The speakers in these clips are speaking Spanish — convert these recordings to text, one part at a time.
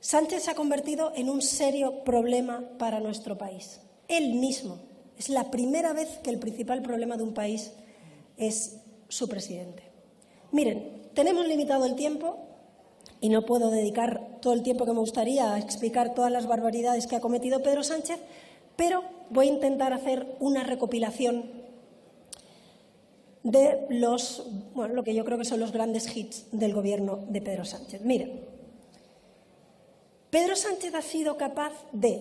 Sánchez se ha convertido en un serio problema para nuestro país. Él mismo. Es la primera vez que el principal problema de un país es su presidente. Miren, tenemos limitado el tiempo y no puedo dedicar todo el tiempo que me gustaría a explicar todas las barbaridades que ha cometido Pedro Sánchez, pero voy a intentar hacer una recopilación de lo que yo creo que son los grandes hits del Gobierno de Pedro Sánchez. Miren, Pedro Sánchez ha sido capaz de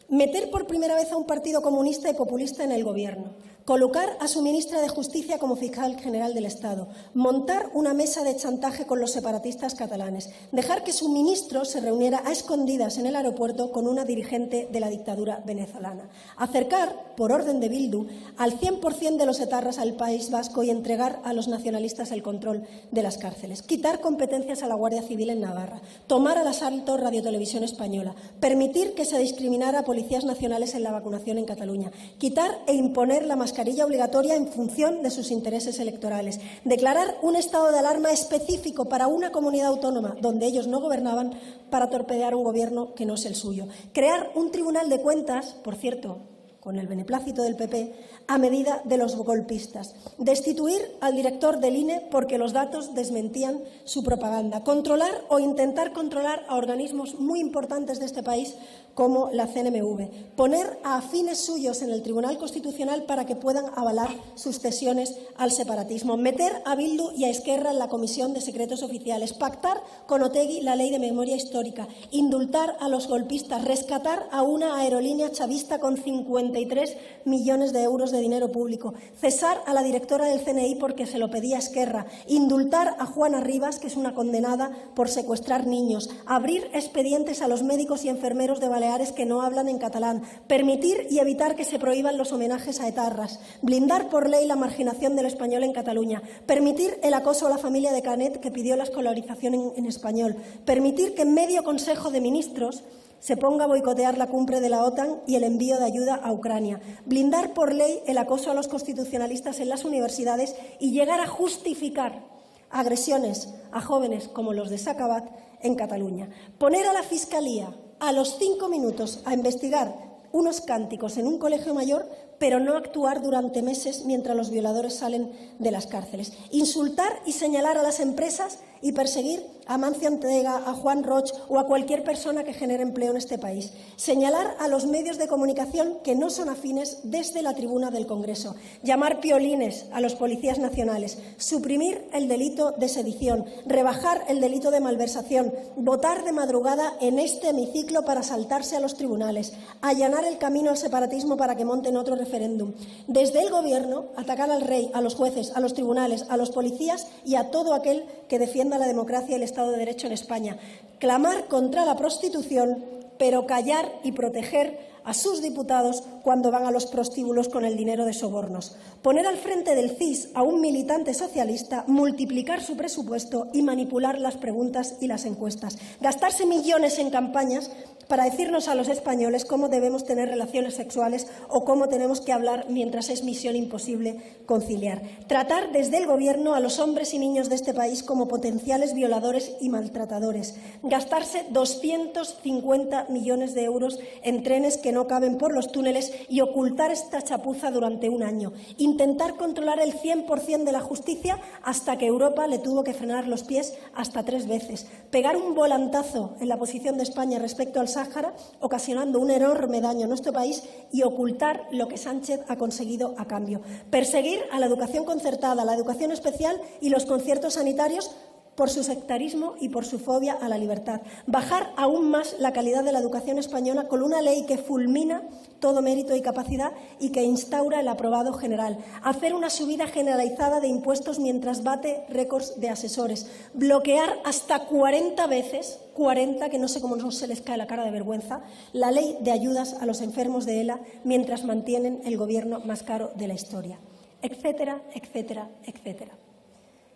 meter por primera vez a un partido comunista y populista en el Gobierno, colocar a su ministra de Justicia como fiscal general del Estado, montar una mesa de chantaje con los separatistas catalanes, dejar que su ministro se reuniera a escondidas en el aeropuerto con una dirigente de la dictadura venezolana, acercar, por orden de Bildu, al 100% de los etarras al País Vasco y entregar a los nacionalistas el control de las cárceles, quitar competencias a la Guardia Civil en Navarra, tomar al asalto Radio Televisión Española, permitir que se discriminara a policías nacionales en la vacunación en Cataluña, quitar e imponer la mascarilla obligatoria en función de sus intereses electorales, declarar un estado de alarma específico para una comunidad autónoma donde ellos no gobernaban para torpedear un gobierno que no es el suyo, crear un tribunal de cuentas, por cierto, con el beneplácito del PP, a medida de los golpistas, destituir al director del INE porque los datos desmentían su propaganda, controlar o intentar controlar a organismos muy importantes de este país como la CNMV, poner a afines suyos en el Tribunal Constitucional para que puedan avalar sus cesiones al separatismo, meter a Bildu y a Esquerra en la Comisión de Secretos Oficiales, pactar con Otegi la Ley de Memoria Histórica, indultar a los golpistas, rescatar a una aerolínea chavista con 53 millones de euros de dinero público, cesar a la directora del CNI porque se lo pedía Esquerra, indultar a Juana Rivas, que es una condenada por secuestrar niños, abrir expedientes a los médicos y enfermeros de Baleares que no hablan en catalán, permitir y evitar que se prohíban los homenajes a etarras, blindar por ley la marginación del español en Cataluña, permitir el acoso a la familia de Canet que pidió la escolarización en español, permitir que en medio Consejo de Ministros se ponga a boicotear la cumbre de la OTAN y el envío de ayuda a Ucrania, blindar por ley el acoso a los constitucionalistas en las universidades y llegar a justificar agresiones a jóvenes como los de Sacabad en Cataluña, poner a la Fiscalía a los 5 minutos a investigar unos cánticos en un colegio mayor, pero no actuar durante meses mientras los violadores salen de las cárceles. Insultar y señalar a las empresas y perseguir a Mancio Ortega, a Juan Roig o a cualquier persona que genere empleo en este país. Señalar a los medios de comunicación que no son afines desde la tribuna del Congreso. Llamar piolines a los policías nacionales. Suprimir el delito de sedición. Rebajar el delito de malversación. Votar de madrugada en este hemiciclo para saltarse a los tribunales. Allanar el camino al separatismo para que monten otro referéndum. Desde el Gobierno, atacar al rey, a los jueces, a los tribunales, a los policías y a todo aquel que defienda la democracia y el Estado de Derecho en España. Clamar contra la prostitución, pero callar y proteger a sus diputados cuando van a los prostíbulos con el dinero de sobornos. Poner al frente del CIS a un militante socialista, multiplicar su presupuesto y manipular las preguntas y las encuestas. Gastarse millones en campañas para decirnos a los españoles cómo debemos tener relaciones sexuales o cómo tenemos que hablar mientras es misión imposible conciliar. Tratar desde el Gobierno a los hombres y niños de este país como potenciales violadores y maltratadores. Gastarse 250 millones de euros en trenes que no caben por los túneles y ocultar esta chapuza durante un año. Intentar controlar el 100% de la justicia hasta que Europa le tuvo que frenar los pies hasta 3 veces. Pegar un volantazo en la posición de España respecto al Sáhara, ocasionando un enorme daño a nuestro país y ocultar lo que Sánchez ha conseguido a cambio. Perseguir a la educación concertada, la educación especial y los conciertos sanitarios por su sectarismo y por su fobia a la libertad. Bajar aún más la calidad de la educación española con una ley que fulmina todo mérito y capacidad y que instaura el aprobado general. Hacer una subida generalizada de impuestos mientras bate récords de asesores. Bloquear hasta 40 veces, 40, que no sé cómo no se les cae la cara de vergüenza, la ley de ayudas a los enfermos de ELA mientras mantienen el gobierno más caro de la historia. Etcétera, etcétera, etcétera.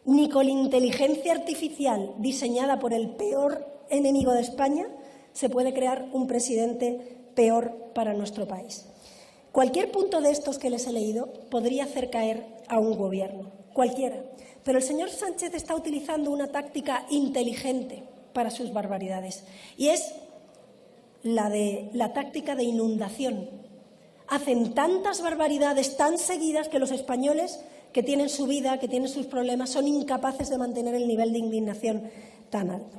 Ni con la inteligencia artificial diseñada por el peor enemigo de España se puede crear un presidente peor para nuestro país. Cualquier punto de estos que les he leído podría hacer caer a un gobierno, cualquiera. Pero el señor Sánchez está utilizando una táctica inteligente para sus barbaridades. Y es la táctica de inundación. Hacen tantas barbaridades tan seguidas que los españoles, que tienen su vida, que tienen sus problemas, son incapaces de mantener el nivel de indignación tan alto.